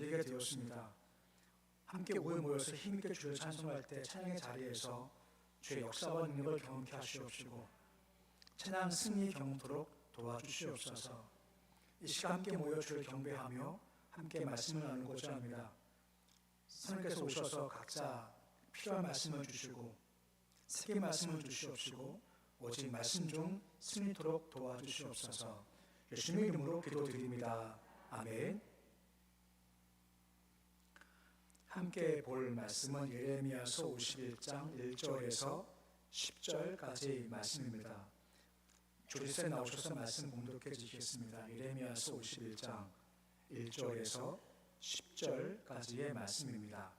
드리게 되었습니다. 함께 모여서 힘있게 주를 찬송할 때 찬양의 자리에서 주의 역사와 능력을 경험케 하시옵시고 찬양 승리 경험토록 도와주시옵소서. 이 시간 함께 모여 주를 경배하며 함께 말씀을 나누고자 합니다. 성령께서 오셔서 각자 필요한 말씀을 주시고 세계 말씀을 주시옵시고 오직 말씀 중 승리토록 도와주시옵소서. 예수님의 이름으로 기도드립니다. 아멘. 함께 볼 말씀은 예레미야서 51장 1절에서 10절까지 말씀입니다. 조리스에 나오셔서 말씀 봉독해 주시겠습니다. 예레미야서 51장 1절에서 10절까지의 말씀입니다.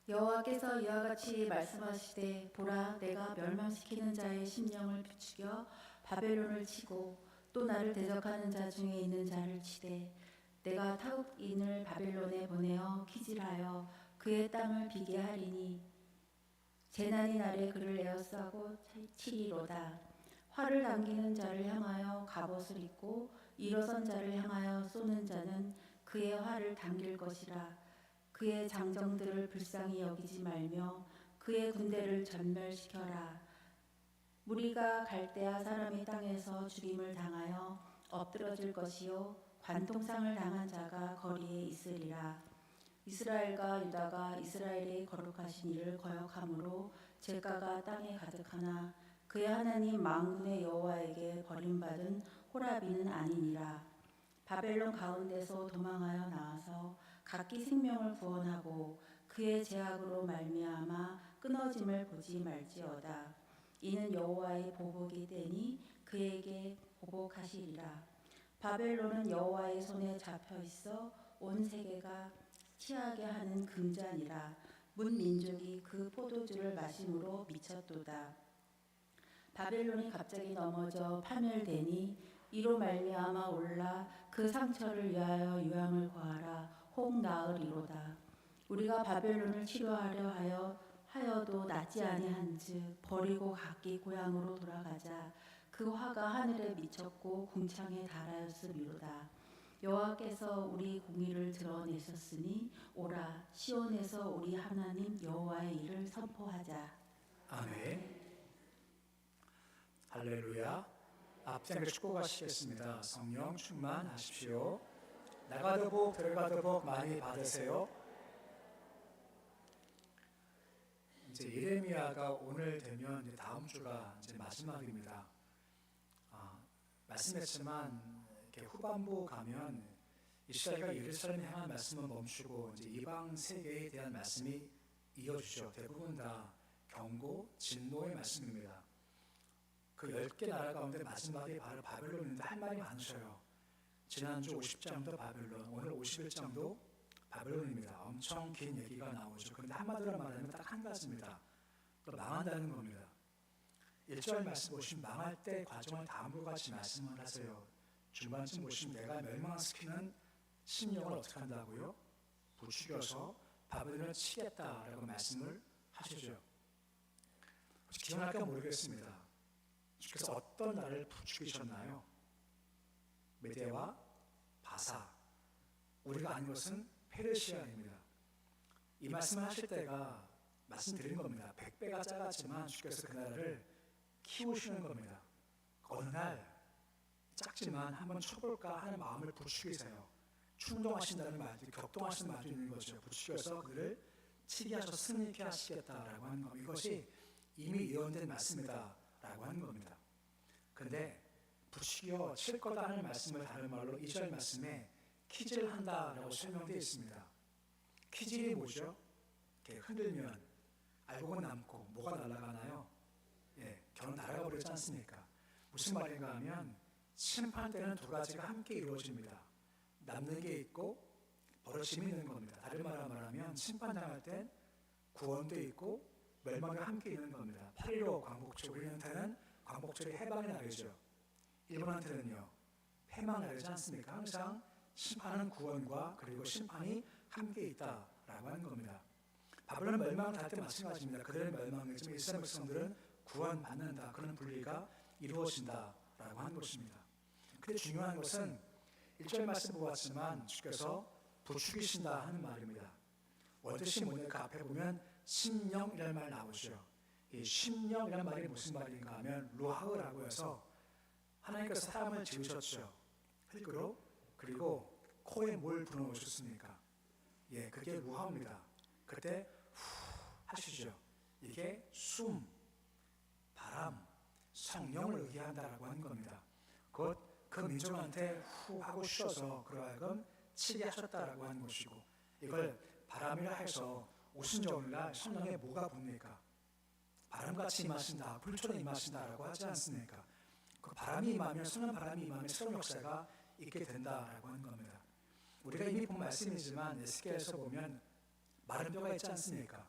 여호와께서 이와 같이 말씀하시되 보라 내가 멸망시키는 자의 심령을 부추겨 바벨론을 치고 또 나를 대적하는 자 중에 있는 자를 치되 내가 타국인을 바벨론에 보내어 키질하여 그의 땅을 비게 하리니 재난이 날에 그를 에워싸고 치리로다. 활을 당기는 자를 향하여 갑옷을 입고 일어선 자를 향하여 쏘는 자는 그의 활을 당길 것이라. 그의 장정들을 불쌍히 여기지 말며 그의 군대를 전멸시켜라. 무리가 갈대아 사람의 땅에서 죽임을 당하여 엎드러질 것이요 관통상을 당한 자가 거리에 있으리라. 이스라엘과 유다가 이스라엘의 거룩하신 이를 거역함으로 죄가가 땅에 가득하나 그의 하나님 만군의 여호와에게 버림받은 호라비는 아니니라. 바벨론 가운데서 도망하여 나와서 각기 생명을 구원하고 그의 제약으로 말미암아 끊어짐을 보지 말지어다. 이는 여호와의 보복이 되니 그에게 보복하시리라. 바벨론은 여호와의 손에 잡혀 있어 온 세계가 취하게 하는 금잔이라. 문 민족이 그 포도주를 마심으로 미쳤도다. 바벨론이 갑자기 넘어져 파멸되니 이로 말미암아 올라 그 상처를 위하여 유황을 구하라. 혹 나으리로다. 우리가 바벨론을 치료하려 하여도 낫지 아니한즉 버리고 각기 고향으로 돌아가자. 그 화가 하늘에 미쳤고 궁창에 달하였음이로다. 여호와께서 우리 공의를 드러내셨으니 오라 시온에서 우리 하나님 여호와의 일을 선포하자. 아멘. 할렐루야. 앞장을 축복 하시겠습니다. 성령 충만하십시오. 나가도 복 들어가도 복 많이 받으세요. 이제 예레미야가 오늘 되면 이제 다음 주가 이제 마지막입니다. 말씀했지만 이렇게 후반부 가면 이스라엘과 예루살렘에 향한 말씀은 멈추고 이제 이방 세계에 대한 말씀이 이어지죠. 대부분 다 경고, 진노의 말씀입니다. 그 10개 나라 가운데 마지막에 바로 바벨론인데 할 말이 많으셔요. 지난주 50장도 바벨론, 오늘 51장도 바벨론입니다. 엄청 긴 얘기가 나오죠. 그런데 한마디로 말하면 딱 한 가지입니다. 또 망한다는 겁니다. 1절 말씀 보시면 망할 때 과정을 다음과 같이 말씀을 하세요. 중반쯤 보시면 내가 멸망시키는 심령을 어떻게 한다고요? 부추겨서 바벨론을 치겠다라고 말씀을 하시죠. 혹시 기억날까 모르겠습니다. 주께서 어떤 나라를 부추기셨나요? 메대와 바사, 우리가 아는 것은 페르시아입니다. 이 말씀을 하실 때가 말씀드린 겁니다. 100배가 작았지만 주께서 그 나라를 키우시는 겁니다. 어느 날 작지만 한번 쳐볼까 하는 마음을 부추기세요. 충동하신다는 말도, 격동하시는 말도 있는 거죠. 부추겨서 그를 치게 하셔서 승리케 하시겠다라고 하는 겁니다. 이것이 이미 예언된 말씀이다 라고 하는 겁니다. 그런데 부추겨 칠 거다 하는 말씀을 다른 말로 2절 말씀에 키질한다 라고 설명되어 있습니다. 키질이 뭐죠? 이렇게 흔들면 알곡은 남고 뭐가 날아가나요? 결혼 날아가 버리지 않습니까? 무슨 말인가 하면 심판 때는 두 가지가 함께 이루어집니다. 남는 게 있고 버려짐이 있는 겁니다. 다른 말로 말하면 심판당할 땐 구원도 있고 멸망이 함께 있는 겁니다. 8.15 광복절, 우리한테는 광복절이 해방의 날이죠. 일본한테는요 패망의 날이지 않습니까? 항상 심판은 구원과 그리고 심판이 함께 있다라고 하는 겁니다. 바벨론 멸망을 할 때 마찬가지입니다. 그들의 멸망이지만 이스라엘 백성들은 구원받는다. 그런 분리가 이루어진다라고 하는 것입니다. 근데 중요한 것은 1절 말씀 보았지만 주께서 부추기신다 하는 말입니다. 원뜻이 뭐냐 그 앞에 보면 심령이라는 말 나오죠. 이 심령이라는 말이 무슨 말인가 하면 루하흐라고 해서 하나님께서 사람을 지으셨죠. 흙으로. 그리고 코에 뭘 불어넣으셨습니까? 예, 그게 루하입니다. 그때 후 하시죠. 이게 숨, 바람, 성령을 의미한다라고 하는 겁니다. 곧 그 민족한테 후 하고 쉬어서 그러하여금 치게 하셨다라고 하는 것이고, 이걸 바람이라 해서 오순절날 성령에 뭐가 붑니까? 바람같이 임하신다, 불처럼 임하신다라고 하지 않습니까? 그 바람이 임하면, 성령 바람이 임하면 새로운 역사가 있게 된다라고 하는 겁니다. 우리가 이미 본 말씀이지만 에스겔에서 보면 마른 뼈가 있지 않습니까?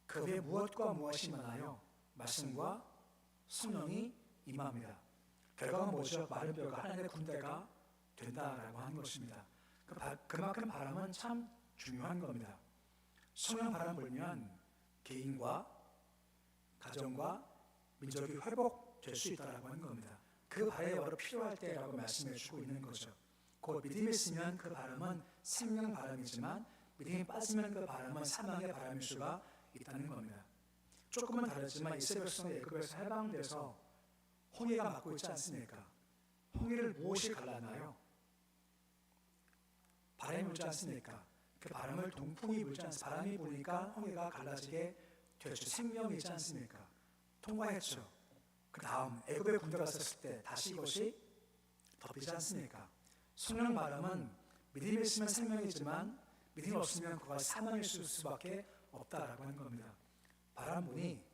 그 위에 무엇과 무엇이 임하나요? 말씀과 성령이 임합니다. 결과가 뭐죠? 마른 뼈가 하나님의 군대가 된다라고 하는 것입니다. 그만큼 바람은 참 중요한 겁니다. 성령 바람 불면 개인과 가정과 민족이 회복될 수 있다라고 하는 겁니다. 그 바람이 바로 필요할 때라고 말씀해 주고 있는 거죠. 곧 믿음이 있으면 그 바람은 생명 바람이지만 믿음이 빠지면 그 바람은 사망의 바람일 수가 있다는 겁니다. 조금은 다르지만 이스라엘 백성이 애굽에서 해방돼서 홍해가 막고 있지 않습니까? 홍해를 무엇이 갈라나요? 바람이 불지 않습니까? 그 바람을 동풍이 불지 않습니까? 바람이 부니까 홍해가 갈라지게 되었죠. 생명이지 않습니까? 통과했죠. 그 다음 애굽에 군대가 왔을 때 다시 이것이 덮이지 않습니까? 성령 바람은 믿음이 있으면 생명이지만 믿음이 없으면 그가 사망일 수밖에 없다라고 하는 겁니다. 바람 부니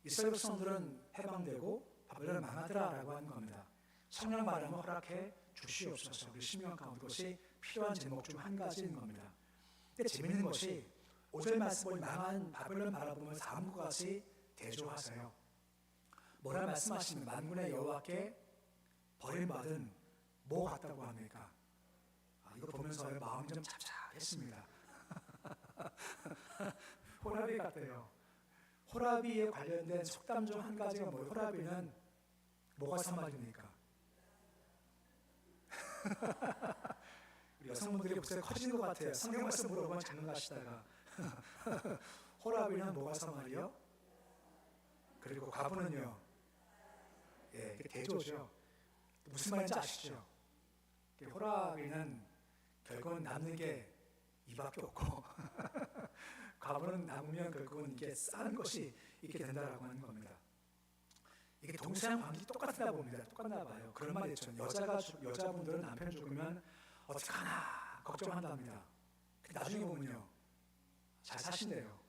이스라엘 백성들은 해방되고 바벨론을 망하더라라고 하는 겁니다. 성령 바람을 허락해 주시옵소서. 우리 신명 가운데 것이 필요한 제목 중 한 가지인 겁니다. 근데 재미있는 것이 5절 말씀을 망한 바벨론 바라보면 다음과 같이 대조하세요. 뭐라 말씀하시면 만군의 여호와께 버림받은 뭐 같다고 합니까? 이거 보면서 마음이 좀 잡잡했습니다. 호라비 같아요. 호라비에 관련된 속담 중 한 가지가 뭐예요? 호라비는 뭐가 산말입니까? 우리 여성분들이 목소리 커지는 것 같아요. 성경 말씀 물어보면 장난하시다가 호라비는 뭐가 산말이요? 그리고 과부는요? 예, 이게 대조죠. 무슨 말인지 아시죠? 호라비는 결국은 남는 게 이밖에 없고 과부는 남으면 결국은 이게 쌓은 것이 있게 된다라고 하는 겁니다. 이게 동서양 관계 똑같나 봅니다. 똑같나 봐요. 그런 말 있죠. 여자분들은 남편 죽으면 어떡하나 걱정한답니다. 나중에 보면요, 잘 사신대요.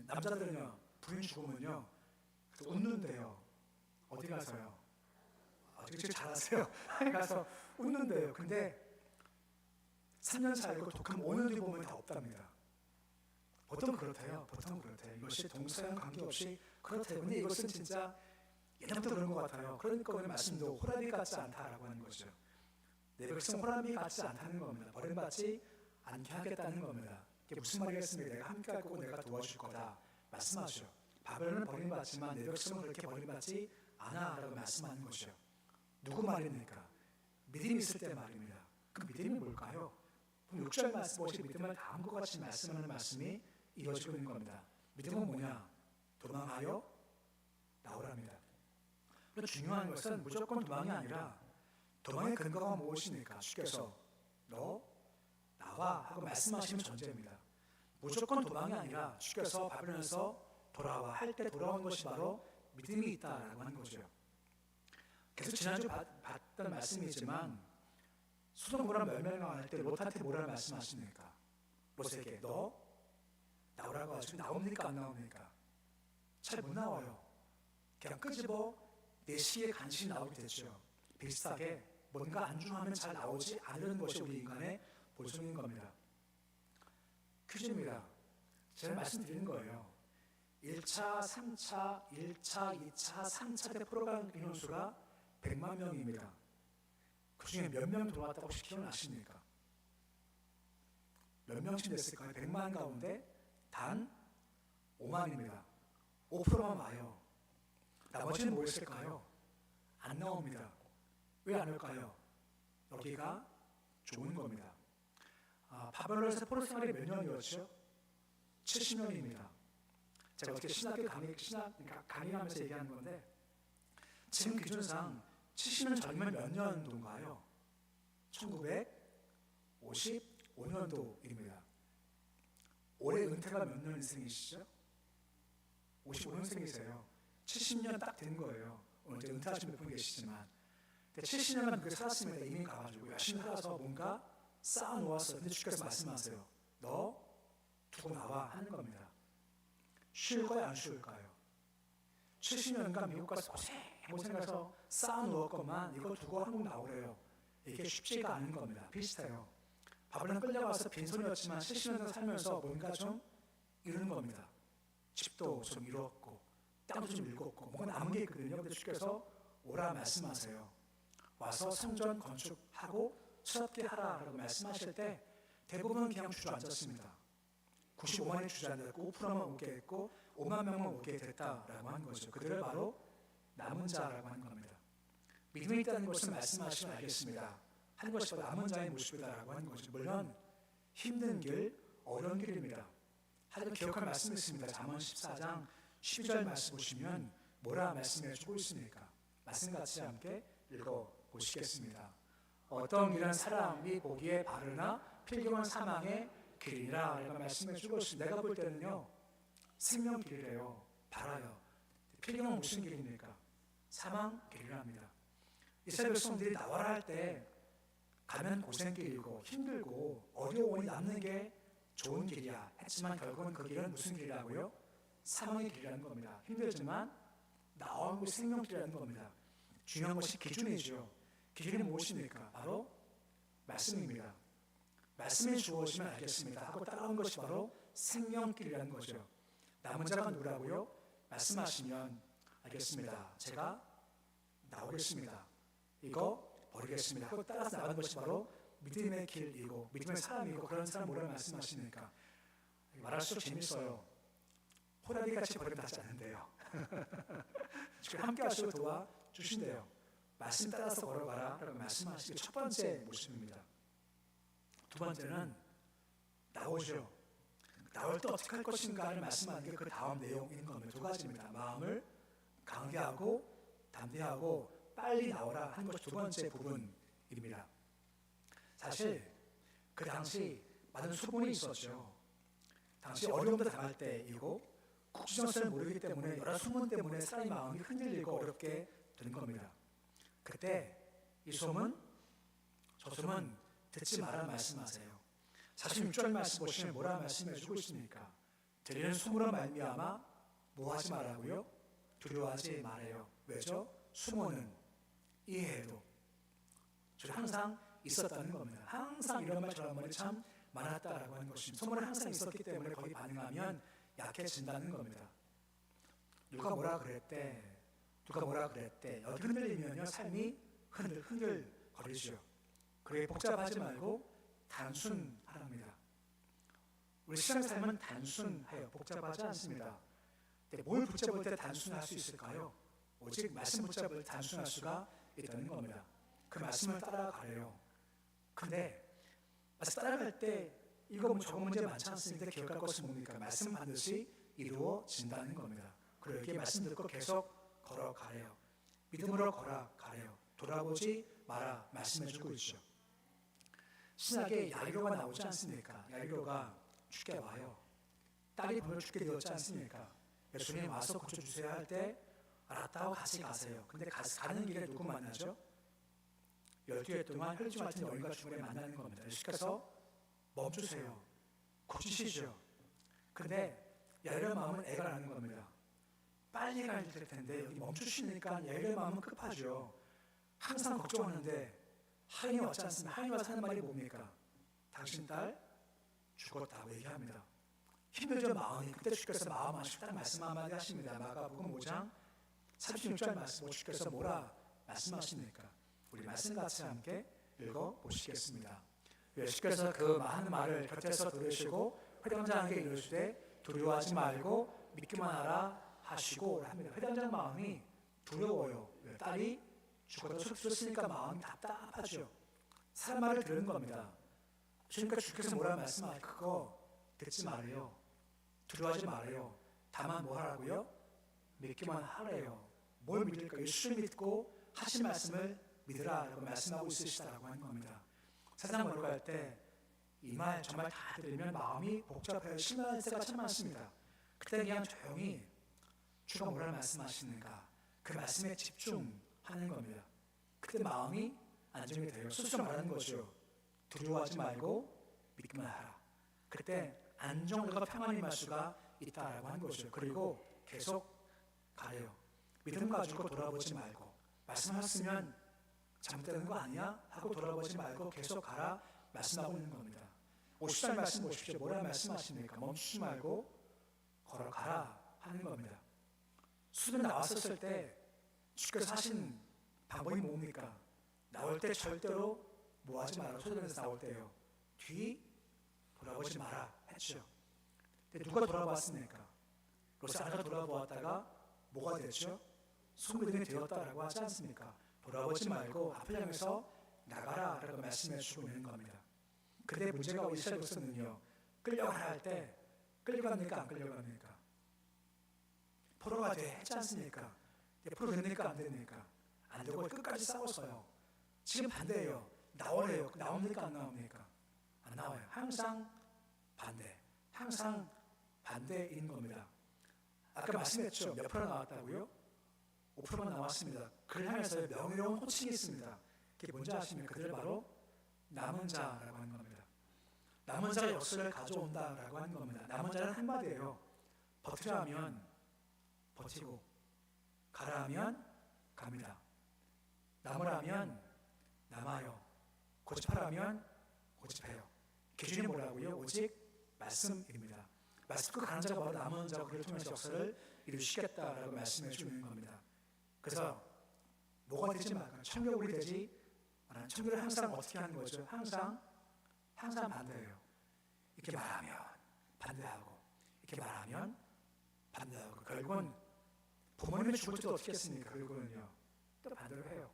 남자들은요, 부인 죽으면요, 웃는데요. 어디 가서요? 되게 잘하세요. 가서 웃는데요. 근데 3년 살고 그럼 5년 뒤 보면 다 없답니다. 보통 그렇대요. 이것이 동서양 관계없이 그렇대요. 근데 이것은 진짜 예전부터 그런 것 같아요. 그러니까 오늘 말씀도 호라비 같지 않다라고 하는 거죠. 내 백성 호라비 같지 않다는 겁니다. 버림받지 않게 하겠다는 겁니다. 이게 무슨 말이겠습니까? 내가 함께 할 거고 내가 도와줄 거다 말씀하죠. 바벨론은 버림받지만 내 백성은 그렇게 버림받지 않아라고 말씀하는 것이죠. 누구 말입니까? 믿음이 있을 때 말입니다. 그 믿음이 뭘까요? 6절 말씀 보시 믿음을 다음과 같이 말씀하는 말씀이 이루어지고 있는 겁니다. 믿음은 뭐냐? 도망하여 나오랍니다. 그런데 중요한 것은 무조건 도망이 아니라 도망의 근거가 무엇입니까? 주께서 너 나와 하고 말씀하시는 전제입니다. 무조건 도망이 아니라 주께서 바벨론에서 돌아와 할 때 돌아온 것이 바로 믿음이 있다라고 하는 거죠. 계속 지난주 봤던 말씀이지만 소돔 고모라 멸망할 때 롯한테 뭐라 말씀하십니까? 롯에게 너 나오라고 하시고 나옵니까 안 나옵니까? 잘 못 나와요. 그냥 끄집어 내 시에 간신히 나오게 됐죠. 비슷하게 뭔가 안중하면 잘 나오지 않는 것이 우리 인간의 본성인 겁니다. 퀴즈입니다. 제가 말씀드리는 거예요. 1차, 3차, 2차, 3차 때 프로그램 인원수가 100만 명입니다. 그 중에 몇 명 들어왔다고 혹시 기억나십니까? 몇 명씩 됐을까요? 100만 가운데 단 5만입니다. 5%만 와요. 나머지는 뭐 있을까요? 안 나옵니다. 왜 안 올까요? 여기가 좋은 겁니다. 바벨론에서 포로 생활이 몇 년이었죠? 70년입니다. 제가 어떻게 신학교 강의하면서 얘기하는 건데, 지금 기준상 70년 전이면 몇 년도인가요? 1955년도입니다. 올해 은퇴가 몇 년생이시죠? 55년생이세요. 70년 딱 된 거예요. 오늘 이제 은퇴하신 분 계시지만, 70년간 그렇게 살았습니다. 이민 가가지고 열심히 살아서 뭔가 쌓아놓았어요. 근데 주께서 말씀하세요. 너 두고 나와 하는 겁니다. 쉴까요? 안 쉴까요? 70년간 미국 가서 고생해서 쌓아놓았건만 이거 두고 한국 나오래요. 이게 쉽지가 않은 겁니다. 비슷해요. 바벨론 끌려가서 빈손이었지만 70년 살면서 뭔가 좀 이루는 겁니다. 집도 좀 이루었고 땅도 좀 읽었고 뭔가 남은 게 있거든요. 근데 주께서 오라 말씀하세요. 와서 성전 건축하고 수납게 하라라고 말씀하실 때 대부분 그냥 주저앉았습니다. 95만이 주저앉았고 5%만 오게 했고 5만 명만 오게 됐다라고 하는 거죠. 그들을 바로 남은 자라고 하는 겁니다. 믿음이 있다는 것을 말씀하시면 알겠습니다. 하는 것이 바로 남은 자의 모습이다라고 하는 거죠. 물론 힘든 길, 어려운 길입니다. 하지만 기억할 말씀이 있습니다. 잠언 14장 12절 말씀 보시면 뭐라 말씀해 주고 있습니까? 말씀 같이 함께 읽어보시겠습니다. 어떤 길은 사람이 보기에 바르나 필경은 사망의 길이라 라고 말씀해 주고 있습니다. 내가 볼 때는요 생명 길이래요. 바라요. 필경은 무슨 길입니까? 사망 길이랍니다. 이스라엘 백성들이 나와라 할 때 가면 고생길이고 힘들고 어려움이 남는 게 좋은 길이야 했지만 결국은 그 길은 무슨 길이라고요? 사망의 길이라는 겁니다. 힘들지만 나온 것이 생명길이라는 겁니다. 중요한 것이 기준이죠. 기준이 무엇입니까? 바로 말씀입니다. 말씀이 주어지면 알겠습니다 하고 따라온 것이 바로 생명길이라는 거죠. 남은 자가 누구라고요? 말씀하시면 알겠습니다. 제가 나오겠습니다. 이거 버리겠습니다 하고 따라서 나가는 것이 바로 믿음의 길이고 믿음의 사람이고 그런 사람 뭐라고 말씀하시니까 말할수록 재밌어요. 호라비같이 버리면 닿지 않는데요. 함께 하시고 도와주신대요. 말씀 따라서 걸어가라 라고 말씀하시기 첫 번째 모습입니다. 두 번째는 나오죠. 나올 때 어떻게 할 것인가를 말씀하는 게 그 다음 내용인 겁니다. 두 가지입니다. 마음을 강대하고 담대하고 빨리 나오라 하는 것이 두 번째 부분입니다. 사실 그 당시 많은 수분이 있었죠. 당시 어려움도 당할 때이고 국지정세를 모르기 때문에 여러 소문 때문에 사람의 마음이 흔들리고 어렵게 되는 겁니다. 그때 이 소문, 저 소문 듣지 말라 말씀하세요. 46절 말씀 보시면 뭐라 말씀해 주고 있습니까? 들리는 소문으로 말미암아 뭐하지 말라고요? 두려워하지 말아요. 왜죠? 수모는 이해해도 항상 있었다는 겁니다. 항상 이런 말 저런 말이 참 많았다라고 하는 것입니다. 소문은 항상 있었기 때문에 거기 반응하면 약해진다는 겁니다. 누가 뭐라 그랬대? 누가 뭐라 그랬대? 여기 흔들리면요 삶이 흔들거리죠. 그래 복잡하지 말고 단순하랍니다. 우리 신앙 삶은 단순해요. 복잡하지 않습니다. 근데 뭘 붙잡을 때 단순할 수 있을까요? 오직 말씀 붙잡을 때 단순할 수가 있다는 겁니다. 그 말씀을 따라가래요. 근데 말씀 따라갈 때 이거 뭐 저거 문제 많지 않습니까? 기억할 것은 뭡니까? 말씀 반드시 이루어진다는 겁니다. 그리고 여기에 말씀 듣고 계속 걸어가래요. 믿음으로 걸어가래요. 돌아보지 마라 말씀해주고 있죠. 신약에 야이로가 나오지 않습니까? 야이로가 죽게 와요. 딸이 보여 죽게 되었지 않습니까? 예수님 와서 고쳐주세요 할 때 알았다고 같이 가세요. 근데 가는 길에 누구 만나죠? 12해 동안 혈중 같은 여인과 주문에 만나는 겁니다. 예수께서 멈추세요. 고치시죠. 근데 야이로의 마음은 애가 나는 겁니다. 빨리 가야 될 텐데 여기 멈추시니까 야이로의 마음은 급하죠. 항상 걱정하는데 하인이 왔지 않습니까? 하인이 와서 하는 말이 뭡니까? 당신 딸 죽었다고 얘기합니다. 힘들죠 마음이. 그때 주께서 마음 아쉽다는 말씀 한마디 하십니다. 마가복음 5장 36절 말씀 주께서 뭐라 말씀하십니까? 우리 말씀 같이 함께 읽어보시겠습니다. 예수께서 그 많은 말을 곁에서 들으시고 회당장에게 이르시되 두려워하지 말고 믿기만 하라 하시고 합니다. 회당장 마음이 두려워요. 딸이 죽어도 들었으니까 마음이 답답하죠. 사람 말을 들은 겁니다. 그러니까 주께서 뭐라 말씀하세요? 그거 듣지 말아요. 두려워하지 말아요. 다만 뭐 하라고요? 믿기만 하래요. 뭘 믿을까? 예수를 믿고 하신 말씀을 믿으라라고 말씀하고 있으시다라고 하는 겁니다. 세상 걸어갈 때 이 말 정말 다 들으면 마음이 복잡해요. 실망할 때가 참 많습니다. 그때 그냥 조용히 주가 뭐라 말씀하시는가 그 말씀에 집중하는 겁니다. 그때 마음이 안정이 돼요. 스스로 말하는 거죠. 두려워하지 말고 믿기만 하라. 그때 안정과 평안이 임할 수가 있다라고 하는 거죠. 그리고 계속 가래요. 믿음 가지고 돌아보지 말고 말씀하셨으면 잘못되는 거 아니야? 하고 돌아보지 말고 계속 가라 말씀하고 있는 겁니다. 50절 말씀 보십시오. 뭐라 말씀하십니까? 멈추지 말고 걸어가라 하는 겁니다. 수능 나왔었을 때 주께서 하신 방법이 뭡니까? 나올 때 절대로 뭐 하지 마라. 소전에서 나올 때요. 뒤 돌아보지 마라 했죠. 근데 누가 돌아봤습니까? 로사나가 돌아보았다가 뭐가 됐죠? 소비등이 되었다라고 하지 않습니까? 돌아보지 말고 앞을 향해서 나가라 라고 말씀해 주고 있는 겁니다. 그런데 문제가 이스라엘 백성은요, 끌려가라 할 때 끌려갑니까? 안 끌려갑니까? 포로가 돼 했지 않습니까? 포로 됩니까? 안 됩니까? 안 되고 끝까지 싸웠어요. 지금 반대예요. 나오래요. 나옵니까? 안 나옵니까? 안 나와요. 항상 반대. 항상 반대인 겁니다. 아까 말씀했죠. 몇 프로 나왔다고요? 5%만 나왔습니다. 그를 향해서 명예로운 호칭이 있습니다. 그게 뭔지 아십니까? 그들 바로 남은 자라고 하는 겁니다. 남은 자가 역사를 가져온다라고 하는 겁니다. 남은 자는 한마디예요. 버티라 하면 버티고 가라 하면 갑니다. 남으라면 남아요. 고집하라면 고집해요. 기준이 뭐라고요? 오직 말씀입니다. 말씀 그 가는 자가 바로 남은 자가 그를 통해서 역사를 이루시겠다라고 말씀해 주는 겁니다. 그래서 뭐가 되지 말까? 청교울이 되지 말아요. 청교를 항상 어떻게 하는 거죠? 항상 반대예요. 이렇게 말하면 반대하고 이렇게 말하면 반대하고 결국은 부모님이 죽을 때도 어떻게 했습니까? 결국은요 또 반대로 해요.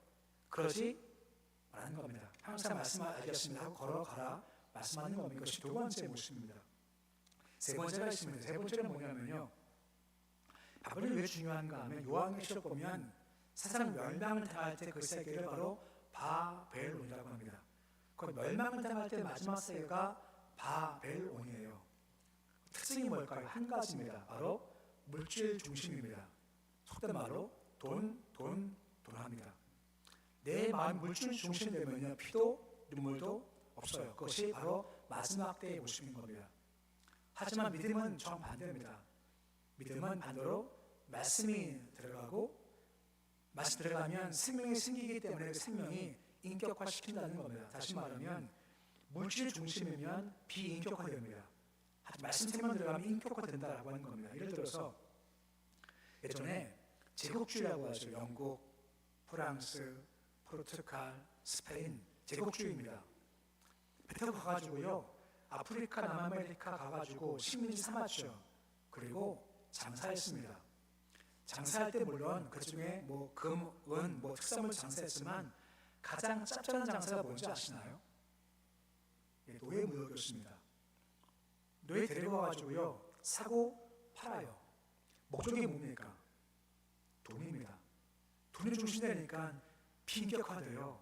그러지 말하는 겁니다. 항상 말씀을 알겠습니다 하고 걸어가라 말씀하는 겁니다. 이것이 두 번째 모습입니다. 세 번째가 있습니다. 세 번째는 뭐냐면요, 바벨론이 왜 중요한가 하면 요한계시록 보면 세상 멸망을 당할 때 그 세계를 바로 바벨론이라고 합니다. 그 멸망을 당할 때 마지막 세계가 바벨론이에요. 특징이 뭘까요? 한 가지입니다. 바로 물질 중심입니다. 속된 말로 돈합니다. 내 마음 물질 중심이 되면요 피도 눈물도 없어요. 그것이 바로 마지막 때의 모습인 겁니다. 하지만 믿음은 정반대입니다. 믿음은 반대로 말씀이 들어가고 말씀 들어가면 생명이 생기기 때문에 그 생명이 인격화시킨다는 겁니다. 다시 말하면 물질 중심이면 비인격화됩니다. 말씀처럼 들어가면 인격화된다라고 하는 겁니다. 예를 들어서 예전에 제국주의라고 하죠. 영국, 프랑스, 포르투갈, 스페인 제국주의입니다. 배 타고 가가지고요 아프리카, 남아메리카 가가지고 식민지 삼았죠. 그리고 장사했습니다. 장사할 때 물론 그 중에 뭐 금, 은, 뭐 특산물 장사했지만 가장 짭짤한 장사가 뭔지 아시나요? 노예 무역이었습니다. 노예 데리고 와가지고요 사고 팔아요. 목적이 뭡니까? 돈입니다. 돈이 중심되니까 비인격화돼요.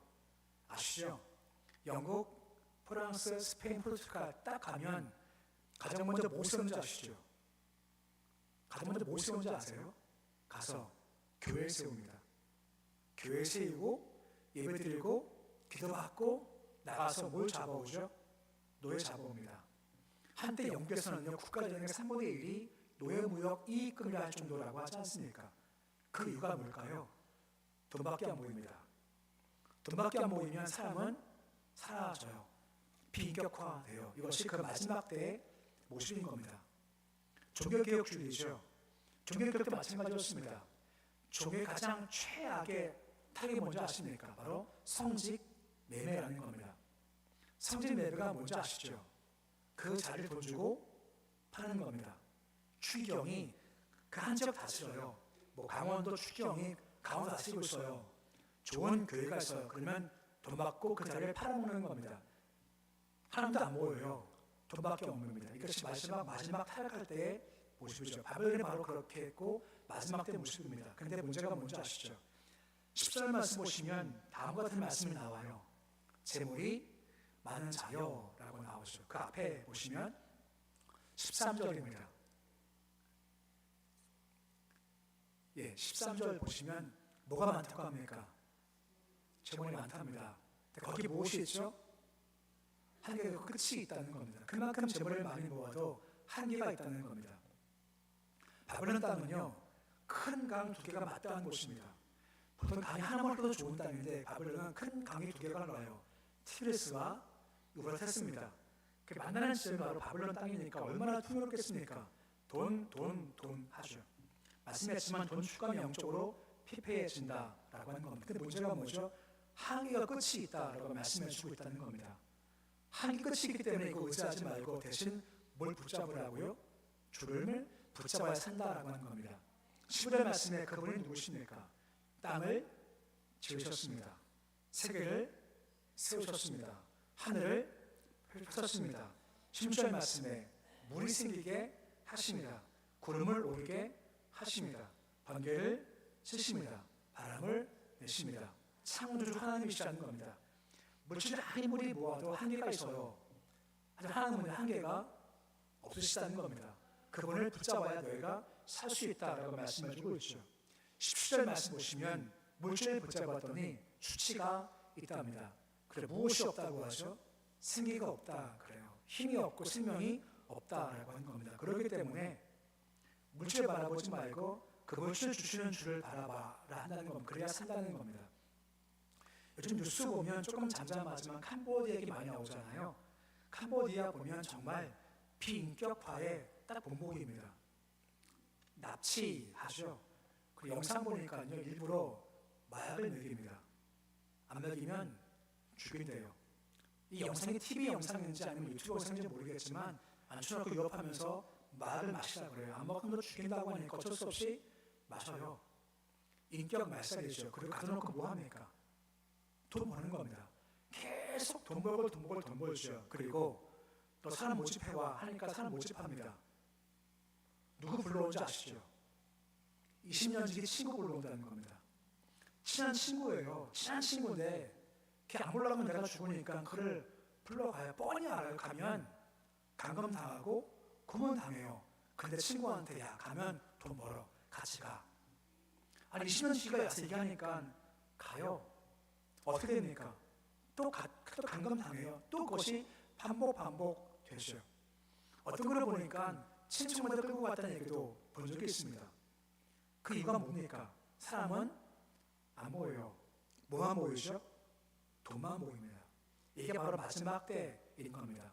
아시죠? 영국, 프랑스, 스페인, 포르투갈 딱 가면 가장 먼저 뭐 세우는지 아시죠? 가장 먼저 뭐 세우는지 아세요? 가서 교회 세웁니다. 교회 세우고 예배 드리고 기도받고 나가서 뭘 잡아오죠? 노예 잡아옵니다. 한때 영국에서는요 국가전쟁의 3분의 1이 노예무역 이익금이라 할 정도라고 하지 않습니까? 그 이유가 뭘까요? 돈밖에 안 보입니다. 돈밖에 안 보이면 사람은 사라져요. 비인격화돼요. 이것이 그 마지막 때의 모습인 겁니다. 종교개혁주의죠. 종교개혁도 마찬가지였습니다. 종교의 가장 최악의 타격이 뭔지 아십니까? 바로 성직 매매라는 겁니다. 성직 매매가 뭔지 아시죠? 그 자리를 돈 주고 파는 겁니다. 추기경이 그 한 지역 다스려요. 뭐 강원도 추기경이 강원도 다스리고 있어요. 좋은 교회가 있어요. 그러면 돈 받고 그 자리를 팔아먹는 겁니다. 하나님도 안 모여요. 돈밖에 없는 겁니다. 이것이 마지막 타락할 때의 모습이죠. 바벨론이 바로 그렇게 했고 마지막 때 모습입니다. 근데 문제가 뭔지 아시죠? 14절 말씀 보시면 다음과 같은 말씀이 나와요. 재물이 많은 자여 라고 나오죠. 그 앞에 보시면 13절입니다. 13절 보시면 뭐가 많다고 합니까? 재물이 많답니다. 거기 무엇이 있죠? 한계가 끝이 있다는 겁니다. 그만큼 재물을 많이 모아도 한계가 있다는 겁니다. 바벨론 땅은요, 큰 강 두 개가 맞닿은 곳입니다. 보통 강이 하나만 흘러도 좋은 땅인데 바벨론은 큰 강이 두 개가 흘러요. 티그리스와 유브라테스입니다. 그 만나는 지점이 바로 바벨론 땅이니까 얼마나 풍요롭겠습니까? 돈 하죠. 말씀했지만 돈 축감이 영적으로 피폐해진다라고 하는 겁니다. 근데 문제가 뭐죠? 한계가 끝이 있다라고 말씀해주고 있다는 겁니다. 한계 끝이 있기 때문에 이거 의지하지 말고 대신 뭘 붙잡으라고요? 주를 붙잡아야 산다라고 하는 겁니다. 15절 말씀에 그분이 누구십니까? 땅을 지으셨습니다. 세계를 세우셨습니다. 하늘을 펼쳤습니다. 16절 말씀에 물이 생기게 하십니다. 구름을 오르게 하십니다. 번개를 치십니다. 바람을 내십니다. 창조주 하나님이시라는 겁니다. 물질을 아무리 모아도 한계가 있어요. 하지만 하나님은 한계가 없으시다는 겁니다. 그분을 붙잡아야 너희가 살 수 있다라고 말씀해주고 있죠. 17절 말씀 보시면 물질을 붙잡았더니 수치가 있답니다. 그래 무엇이 없다고 하죠? 생기가 없다 그래요. 힘이 없고 생명이 없다라고 하는 겁니다. 그렇기 때문에 물질을 바라보지 말고 그 물질을 주시는 주를 바라봐라 한다는 겁니다. 그래야 산다는 겁니다. 요즘 뉴스 보면 조금 잠잠하지만 캄보디아 얘기 많이 나오잖아요. 캄보디아 보면 정말 비인격화의 딱 본보기입니다. 납치하죠. 그리고 영상 보니까요 일부러 마약을 먹입니다. 안 먹이면 죽인대요. 이 영상이 TV 영상인지 아니면 유튜브 영상인지 모르겠지만 앉혀놓고 유럽하면서 마약을 마시라고 그래요. 안 먹으면 죽인다고 하니까 어쩔 수 없이 마셔요. 인격 말살이죠. 그리고 가둬놓고 뭐합니까? 돈 버는 겁니다. 계속 돈 벌죠. 그리고 또 사람 모집해와 하니까 사람 모집합니다. 누구 불러온지 아시죠? 20년 지기 친구 불러온다는 겁니다. 친한 친구예요. 친한 친구인데 걔 안 불러가면 내가 죽으니까 그를 불러가요. 뻔히 알아요. 가면 감금당하고 고문당해요. 근데 친구한테 야 가면 돈 벌어. 같이 가. 아니 20년 지기가 와서 얘기하니까 가요. 어떻게 됩니까? 또 감금당해요. 또 그것이 반복 되죠. 어떤 걸 보니까 친척마다 끌고 갔다는 얘기도 본 적이 있습니다. 그 이유가 뭡니까? 사람은 안 모여요. 뭐만 모이죠? 돈만 모입니다. 이게 바로 마지막 때인 겁니다.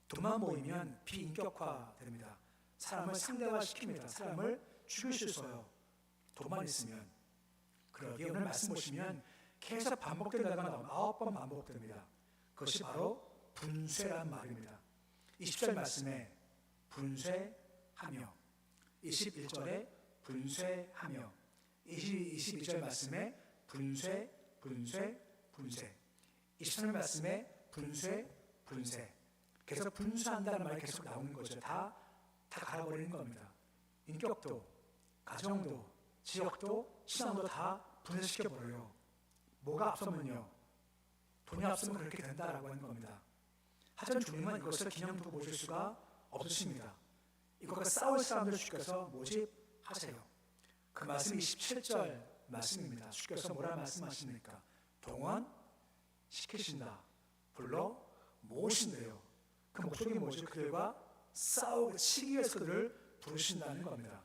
돈만 모이면 비인격화 됩니다. 사람을 상대화시킵니다. 사람을 죽일 수 있어요. 돈만 있으면. 그러기에 오늘 말씀 보시면 계속 반복되다가 나오면 9번 반복됩니다. 그것이 바로 분쇄란 말입니다. 20절 말씀에 분쇄하며 21절에 분쇄하며 22절 말씀에 분쇄 23절 말씀에 분쇄 계속 분쇄한다는 말이 계속 나오는 거죠. 다 갈아버리는 겁니다. 인격도, 가정도, 지역도, 신앙도 다 분쇄시켜버려요. 뭐가 앞서면요? 돈이 앞서면 그렇게 된다라고 하는 겁니다. 하지만 주님은 이것을 그냥 두고 보실 수가 없으십니다. 이것과 싸울 사람들을 주께서 모집하세요. 그 말씀이 27절 말씀입니다. 주께서 뭐라 말씀하십니까? 동원시키신다. 불러 모으신대요. 그 목적이 뭐죠? 그들과 싸우고 치기 위해서 그들을 부르신다는 겁니다.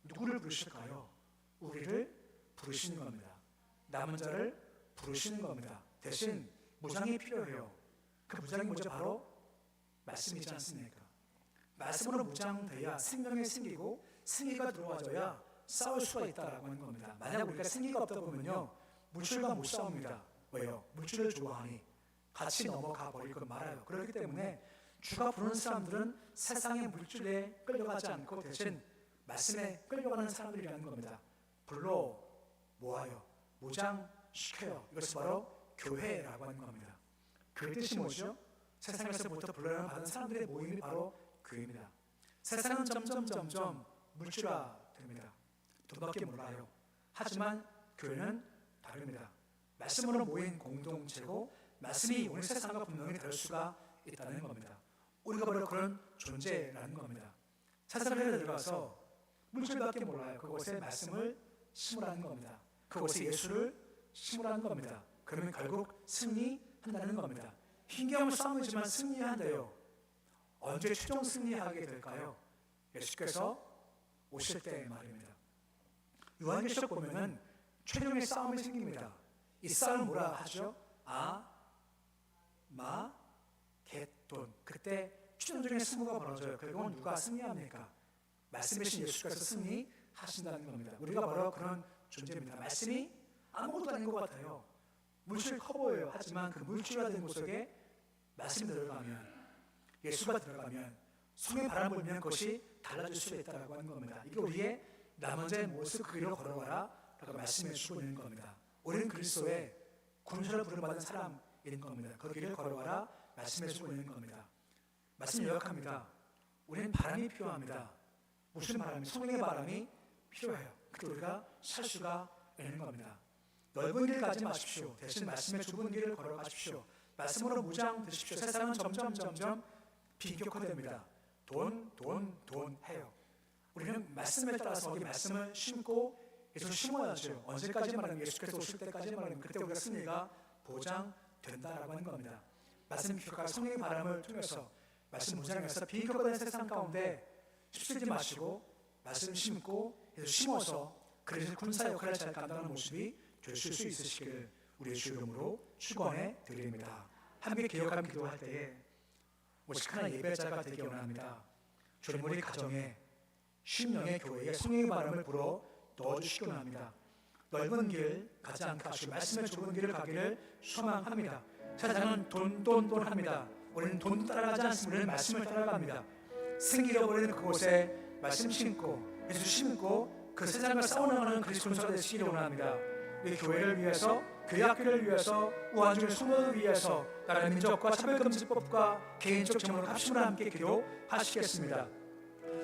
누구를 부르실까요? 우리를 부르시는 겁니다. 남은 자를 부르시는 겁니다. 대신 무장이 필요해요. 그 무장이 뭐죠? 바로 말씀이지 않습니까? 말씀으로 무장돼야 생명이 생기고 생기가 들어와줘야 싸울 수가 있다라고 하는 겁니다. 만약 우리가 생기가 없다 보면요 물질과 못 싸웁니다. 왜요? 물질을 좋아하니 같이 넘어가 버리고 말아요. 그렇기 때문에 주가 부르는 사람들은 세상의 물질에 끌려가지 않고 대신 말씀에 끌려가는 사람들이라는 겁니다. 불러 모아요. 무장 변화시켜요. 이것이 바로 교회라고 하는 겁니다. 그 뜻이 뭐죠? 세상에서부터 불러를 받은 사람들의 모임이 바로 교회입니다. 세상은 점점 물질화됩니다. 돈밖에 몰라요. 하지만 교회는 다릅니다. 말씀으로 모인 공동체고 말씀이 오늘 세상과 분명히 다를 수가 있다는 겁니다. 우리가 바로 그런 존재라는 겁니다. 세상에 들어가서 물질밖에 몰라요. 그곳에 말씀을 심으라는 겁니다. 그곳에 예수를 심으라는 겁니다. 그러면 결국 승리한다는 겁니다. 힘겨운 싸움이지만 승리한대요. 언제 최종 승리하게 될까요? 예수께서 오실 때 말입니다. 요한계시록 보면은 최종의 싸움이 생깁니다. 이 싸움을 뭐라 하죠? 겟돈. 그때 최종적인 승부가 벌어져요. 결국은 누가 승리합니까? 말씀이신 예수께서 승리하신다는 겁니다. 우리가 바로 그런 존재입니다. 말씀이 아무것도 아닌 것 같아요. 물질 커 보여요. 하지만 그 물질화된 곳에 말씀이 들어가면, 예수가 들어가면, 성의 바람 불면 그것이 달라질 수 있다고 하는 겁니다. 이게 우리의 남은 자의 모습 그 길로 걸어가라 라고 말씀해 주고 있는 겁니다. 우리는 그리스도의 군사를 부름받은 사람인 겁니다. 그 길을 걸어가라 말씀해 주고 있는 겁니다. 말씀 요약합니다. 우리는 바람이 필요합니다. 무슨 바람이? 성령의 바람이 필요해요. 그때 우리가 살 수가 있는 겁니다. 넓은 길 가지 마십시오. 대신 말씀의 좁은 길을 걸어가십시오. 말씀으로 무장되십시오. 세상은 점점 비교화됩니다. 돈 해요. 우리는 말씀에 따라서 이 말씀을 심고 예수를 심어야죠. 언제까지 말하면 예수께서 오실 때까지 말하면 그때 우리가 승리가 보장된다라고 하는 겁니다. 말씀 비교과 성령의 바람을 통해서 말씀 무장해서 비교과된 세상 가운데 힘쓰지 마시고 말씀 심고 예수 심어서 그래서 군사 역할을 잘 감당하는 모습이 되실 수 있으시기를 우리의 주 이름으로 축원해 드립니다. 함께 개혁하며 기도할 때에 오직 하나 예배자가 되기 원합니다. 주님 우리 가정에 심령의 교회에 성령의 바람을 불어 넣어주시기 원합니다. 넓은 길 가지 않게 하시고 말씀의 좁은 길을 가기를 소망합니다. 세상은 돈 합니다. 우리는 돈 따라가지 않습니다. 우리는 말씀을 따라갑니다. 승기를 버리는 그곳에 말씀 심고 예수 심고 그 세상을 싸워나가는 그리스도 군사가 되시기를 원합니다. 우리 교회를 위해서, 교회 학교를 위해서, 우한중의 성도를 위해서 다른 민족과 차별금지법과 개인적 정으로 합심을 함께 기도하시겠습니다.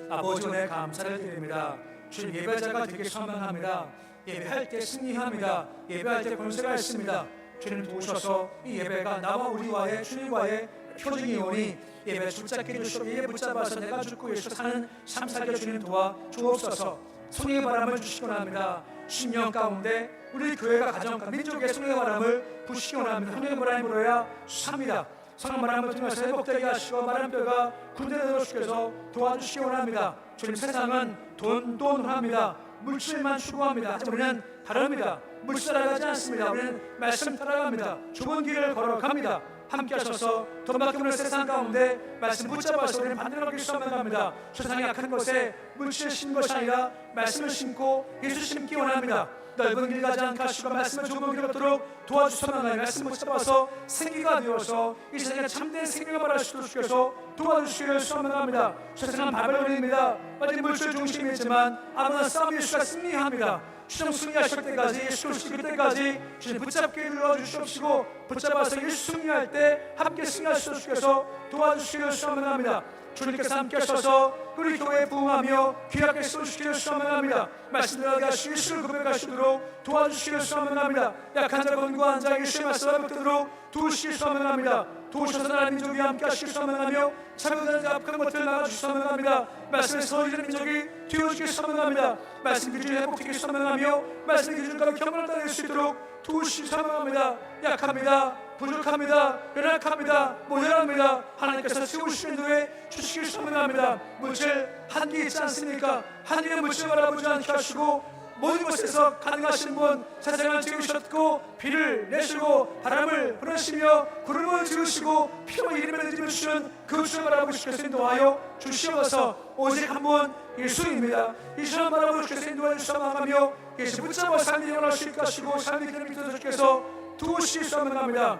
아버지 은혜 감사를 드립니다. 주님 예배자가 되길 소망합니다. 예배할 때 승리합니다. 예배할 때 권세가 있습니다. 주님 도우셔서 이 예배가 나와 우리와의 주님과의 표징이 오니 예배 붙잡게 해주시고 예배 붙잡아서 내가 죽고 예수 사는 삶 살게 주님 도와 주옵소서. 성령의 바람을 주시기 원합니다. 10년 가운데 우리 교회가 가정과 민족의 성령의 바람을 부시기 원합니다. 성령의 바람이 불어야 삽니다. 성령 바람을 통해서 회복되게 하시고 마른 뼈가 군대로 주께서 도와주시기 원합니다. 주님 세상은 돈 합니다. 물질만 추구합니다. 하지만 우리는 다릅니다. 물질 따라가지 않습니다. 우리는 말씀 따라갑니다. 좁은 길을 걸어갑니다. 함께 하셔서 돈밖에 없는 세상 가운데 말씀 붙잡아서 우리는 반대하기 소망합니다. 세상의 약한 곳에 물질을 심는 것이 아니라 말씀을 심고 예수 심기 원합니다. 넓은 길 가지 않게 하시고 말씀을 좁은 길을 걷도록 도와주소서. 말씀 붙잡아서 생기가 되어서 이 세상에 참된 생명을 말할 수 있도록 주께서 도와주시기를 소망합니다. 세상은 바벨론입니다. 완전히 물질 중심이지만 아무나 싸움이 예수가 승리합니다. 주님 승리하실 때까지 예수 그리스도 그때까지 주님 붙잡게 눌러주시옵시고 붙잡아서 예수 승리할 때 함께 승리하시도록 주께서 도와주시기를 소망합니다. 주님께서 함께 하셔서 우리 교회에 부응하며 귀하게 쓰시기를 소망합니다. 말씀대로 하시고 예수를 고백하시도록 도와주시기를 소망합니다. 약한 자 권고한 자 예수의 말씀을 붙들도록 도우시기를 소망합니다. 도우셔서 나라 민족이 함께 하시기를 소망하며 차별된 자 악한 것들을 막아주시기 소망합니다. 말씀에 서리는 민족이 되어주기를 소망합니다. 말씀 기준을 회복되기를 소망하며 말씀 기준과 경험을 따를 수 있도록 도우시기를 소망합니다. 약합니다. 부족합니다. 연약합니다. 모자랍니다. 하나님께서 세우시는 후에 주시기를 소망합니다. 물질 한계 있지 않습니까? 한계의 물질 바라보지 않게 하시고 모든 것에서 가능하신 분 세상을 지으셨고 비를 내시고 바람을 불으시며 구름을 지으시고 피와 이름을 지으시는 그 주를 바라보시께서 인도하여 주시어서 오직 한 분 예수입니다. 이 주를 바라보시께서 인도하여 주시며 예수 붙잡아 삶이 영원할 수 있게 하시고 삶의 길을 믿어 주께서 도우시기 소망합니다.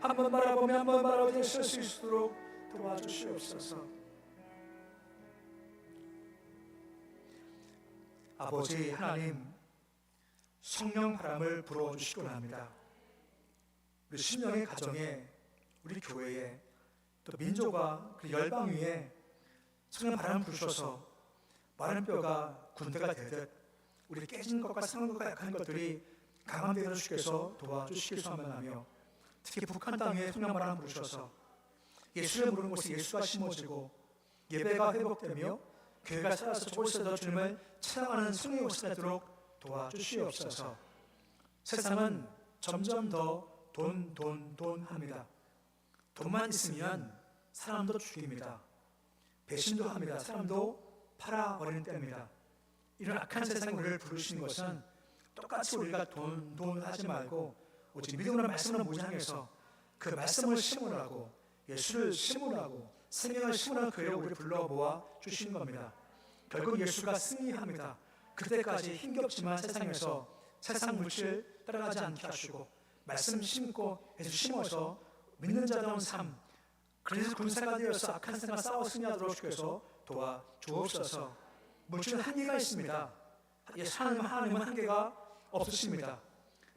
한 번 바라보면 한 번 바라보지 있을 수 있도록 도와주시옵소서. 아버지 하나님, 성령 바람을 불어워 주시기 합니다. 우리 심령의 가정에, 우리 교회에, 또 민족과 그 열방 위에 성령 바람을 부으셔서 마른 뼈가 군대가 되듯 우리 깨진 것과 상한 것과 약한 것들이 강한 되어 주께서 도와주시길 소원하며, 특히 북한 땅에 성령 바람을 부으셔서 예수를 부르는 곳에 예수가 심어지고 예배가 회복되며 교회가 살아서 저곳에서 주님을 찬양하는 성령의 옷을 내도록 도와주시옵소서. 세상은 점점 더 돈 합니다. 돈만 있으면 사람도 죽입니다. 배신도 합니다. 사람도 팔아버리는 때입니다. 이런 악한 세상에 우리를 부르신 것은 똑같이 우리가 돈 하지 말고 오직 믿음으로 말씀으로 무장해서 그 말씀을 심으라고, 예수를 심으라고, 생명을 심으라는 그 일을 우리를 불러 모아 주신 겁니다. 결국 예수가 승리합니다. 그때까지 힘겹지만 세상에서 세상 물질 따라가지 않게 하시고 말씀 심고 예수 심어서 믿는 자다운 삶, 그래서 군사가 되어서 악한 세상과 싸워 승리하도록 주께서 도와주옵소서. 물질은 한계가 있습니다. 하나님은 한계가 없으십니다.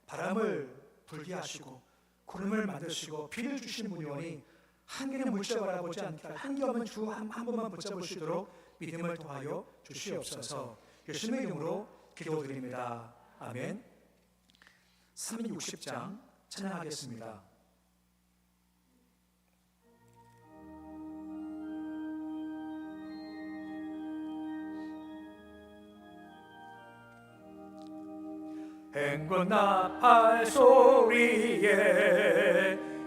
바람을 불게 하시고 구름을 만드시고 비를 주신 분이오니 한계는 물질을 바라보지 않게, 한계 없는 주 한 번만 붙잡을 수 있도록 믿음을 더하여 주시옵소서. 예수님의 이름으로 기도드립니다. 아멘. 360장 찬양하겠습니다. 행군 나팔 소리에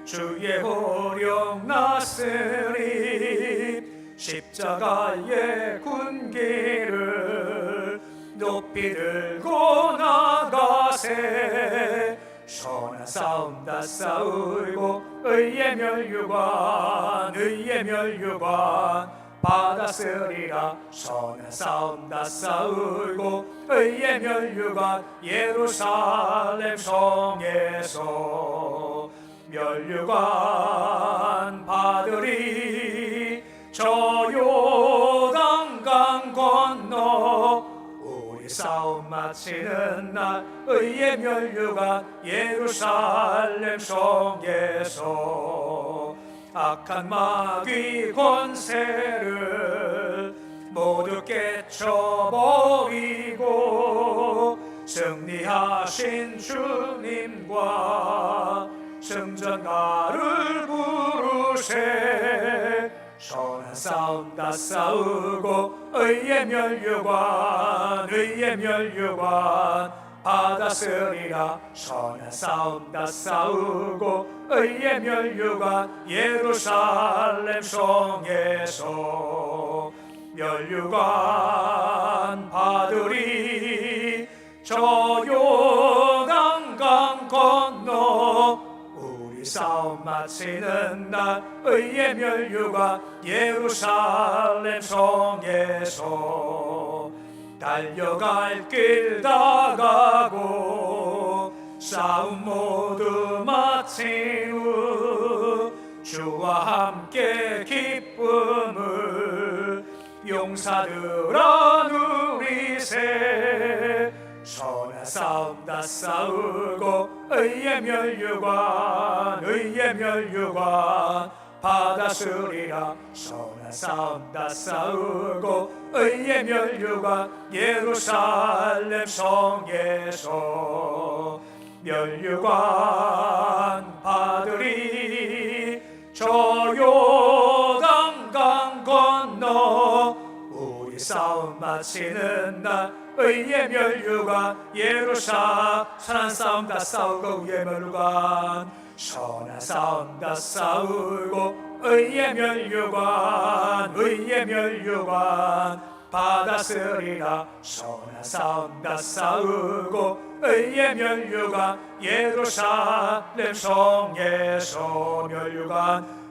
주의 호령 났으리, 십자가의 군기를 높이 들고 나가세. 선한 싸움 다 싸우고 의의 멸류관 받았으리라. 선한 싸움 다 싸우고 의의 멸류관 예루살렘 성에서 멸류관 받으리. 저 요단강 건너 우리 싸움 마치는 날 의의 멸류관 예루살렘 성에서 악한 마귀 권세를 모두 깨쳐버리고 승리하신 주님과 승전가를 부르세. 선한 싸움 다 싸우고 의의 멸류관 받았으리라. 선한 싸움 다 싸우고 의의 멸류관 예루살렘 성에서 멸류관 받으리. 저 요단강 건너 우리 싸움 마치는 날 의의 멸류관 예루살렘 성에서 달려갈 길 다 가고 싸움 모두 마친 후 주와 함께 기쁨을 용사들아 누리세. 선한 싸움 다 싸우고 의의 멸류관 받았으리라. 선한 싸움 다 싸우고 의의 멸류관 예루살렘 성에서 멸류관 받으리. 저 요단강 건너 우리 싸움 마치는 날 의의 멸류관 예루살렘. 선한 싸움 다 싸우고 의의 멸류관, 선한 싸움 다 싸우고 의의 멸류관 받았으리라. 선한 싸움 다 싸우고 의의 멸류관 예루살렘 성에서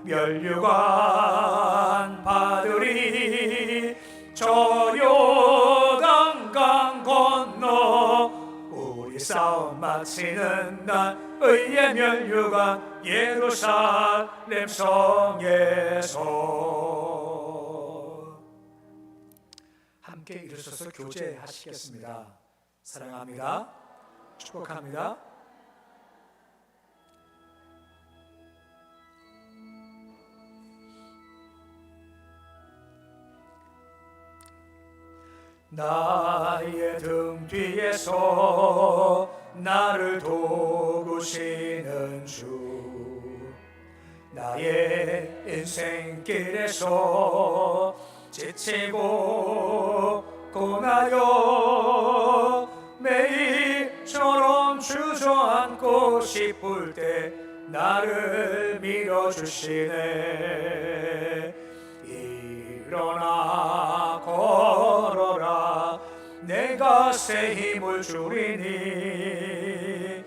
멸류관 받으리. 저 요단강 건너 우리 싸움 마치는 날 의의 멸류관 예루살렘 성에서. 함께 일어서서 교제하시겠습니다. 사랑합니다. 축복합니다. 나의 등 뒤에서 나를 도우시는 주, 나의 인생길에서 지치고 고나여 매일처럼 주저앉고 싶을 때 나를 밀어주시네. 일어나 걸어라, 내가 새 힘을 주리니.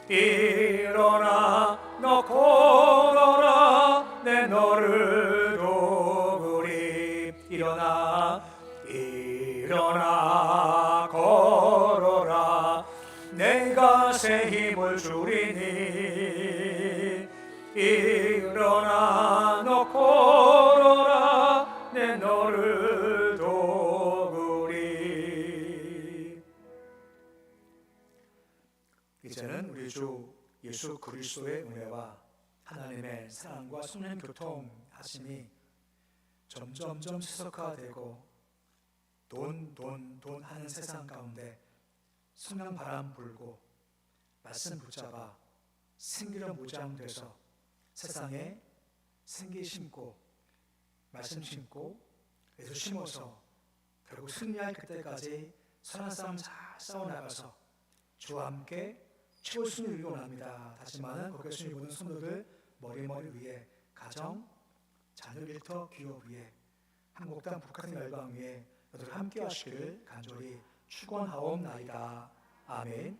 일어나 너 걸어라, 내 너를 도우리. 일어나 걸어라, 내가 새 힘을 주리니. 일어나 너 걸어라, 내 너를 도우리. 이제는 우리 주 예수 그리스도의 은혜와 하나님의 사랑과 성령 교통하심이 점점점 세속화되고 돈 하는 세상 가운데 성령 바람 불고 말씀 붙잡아 생기로 무장돼서 세상에 생기 심고 말씀 심고 예수 심어서 결국 승리할 그때까지 선한 싸움 잘 싸워나가서 주와 함께 최고 승리를 원합니다. 다시마는 거기에 모든 성도들 머리 위에 가정, 자녀 일터 기업 위에 한국 땅 북한 열방 위에 너들 함께 하시기를 간절히 축원하옵나이다. 아멘.